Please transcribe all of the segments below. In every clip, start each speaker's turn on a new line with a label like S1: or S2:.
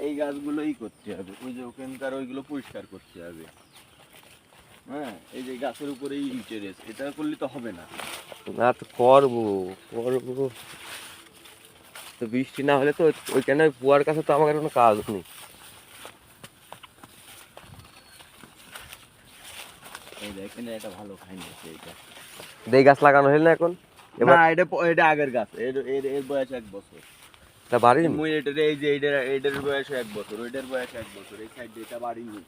S1: এই গাছগুলোই করতে হবে, ওই যে ওখানকার ওইগুলো পরিষ্কার করতে হবে। হ্যাঁ, এই যে গাছের উপরেই ইন্টারেস্ট, এটা করলে তো হবে না।
S2: না তো করবো করবো, তো বৃষ্টি না হলে তো ওইখানে কুয়ার কাছে তো আমার কোনো কাজ নেই।
S1: এই যে এখানে একটা ভালো খাইনি আছে এইটা।
S2: দেই গাছ লাগানো হইল না এখন?
S1: না, এটা আগের গাছ, এর বয়স 1 বছর।
S2: এটা বাড়ি
S1: মুই এটার এই যে এইটার বয়স 1 বছর, ওইটার বয়স 1 বছর, এই সাইডে এটা বাড়ি নি।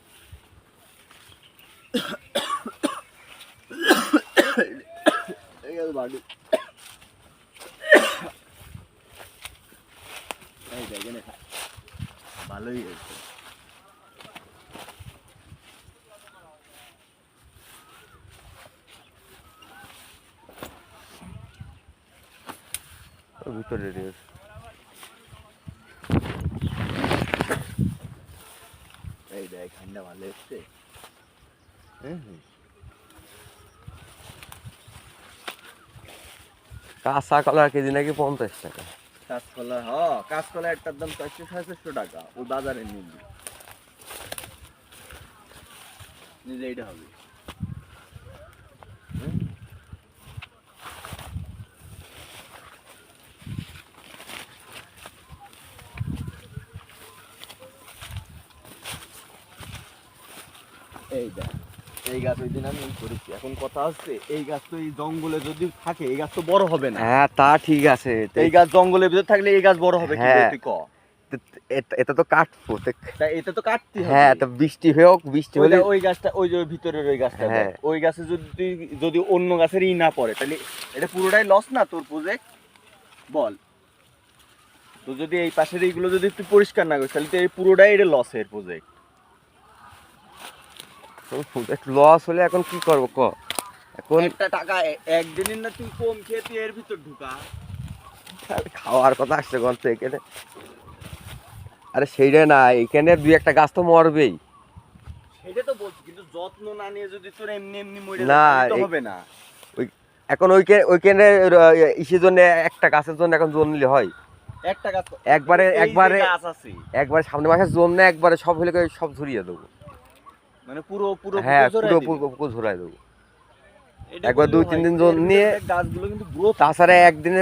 S1: এই যে বাড়ি, এই যে এখানে ভালোই হয়েছে।
S2: ভিতরে
S1: এই দেখ ঠান্ডা ভালো এসছে।
S2: কাঁচা কলা কেজি নাকি 50 টাকা।
S1: কাঁচকলা, কাঁচকলা একটার দাম 400-450 টাকা, ওই বাজারে নিবি নিজে, এইটা হবে। এই দেখ, এই গাছ ওই দিন আমি করেছি। এখন কথা হচ্ছে, এই গাছ তো এই জঙ্গলে যদি থাকে, এই গাছ তো বড় হবে না।
S2: হ্যাঁ তা ঠিক আছে,
S1: এই গাছ জঙ্গলের ভিতর থাকলে এই গাছ বড় হবে কি করে তুই ক?
S2: এটা তো কাটবো,
S1: তাই এটা তো কাটতে হবে।
S2: হ্যাঁ তো বৃষ্টি হোক, বৃষ্টি হলে
S1: ওই গাছটা, ওই যে ভিতরের ওই গাছটা,
S2: হ্যাঁ,
S1: ওই গাছে যদি অন্য গাছের ই না পড়ে, তাহলে এটা পুরোটাই লস না তোর প্রজেক্ট, বল? তো যদি এই পাশের এইগুলো যদি তুই পরিষ্কার না করিস, তাহলে তো এই পুরোটাই এটা লসের প্রজেক্ট।
S2: লস হলে এখন কি করবো ক? এখন
S1: একটা টাকা একদিনের না তুই কম খেয়ে তুই এর ভিতর ঢুকা।
S2: খাওয়ার কথা আসছে গল্প এখানে। আরে সেইটা না, এখানে 2-1টা গাছ তো মরবেই।
S1: সেটা তো বলছি, কিন্তু যত্ন না নিয়ে যদি তোর এমনি এমনি মরে
S2: না,
S1: যায় তো হবে না।
S2: এখন ওইখানে ইসের জন্য একটা গাছের জন্য এখন জোন নিলে হয়?
S1: একটা গাছ
S2: একবারে
S1: গাছ আছে,
S2: একবারে সামনে মাসের জোন না, একবারে সব হলে সব ঝরিয়ে দেবো।
S1: মানে পুরো
S2: হ্যাঁ, পুরো ঝরাই দেবো। একবার 2-3 দিন জোন নিয়ে
S1: গাছগুলো কিন্তু গ্রোথ,
S2: তাছাড়া একদিন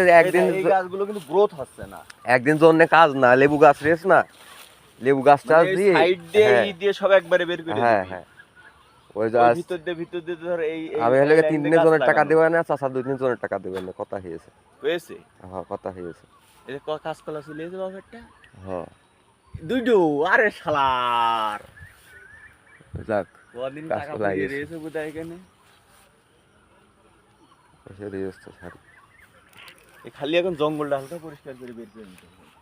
S1: এই গাছগুলো কিন্তু গ্রোথ হচ্ছে না।
S2: একদিন জন্য কাজ না, লেবু গাছ রেস না, লেবু গাছ টাছ দিয়ে
S1: সাইড দিয়ে ই দিয়ে সব একবারে বের করে
S2: হ্যাঁ
S1: দিবি।
S2: হ্যাঁ, ওই
S1: ভিতর দিয়ে ধর এই
S2: আমি হলে 3 দিনের জনের টাকা দেবে না, চাচা 2 দিনের জনের টাকা দেবে না, কথা হয়েছে।
S1: হয়েছে,
S2: হ্যাঁ কথা হয়েছে।
S1: এই কাঁচকলা চলে এসে বাবারটা
S2: হ্যাঁ
S1: দুইটো, আরে শালার
S2: যাক,
S1: কদিন টাকা
S2: কাঁচকলা
S1: পেয়ে
S2: হয়েছে।
S1: রয়েছে বোধহয় এখানে।
S2: এসে দিয়েছে,
S1: খালি এখন জঙ্গলটা হালকা পরিষ্কার করে বের করে নিতে হবে।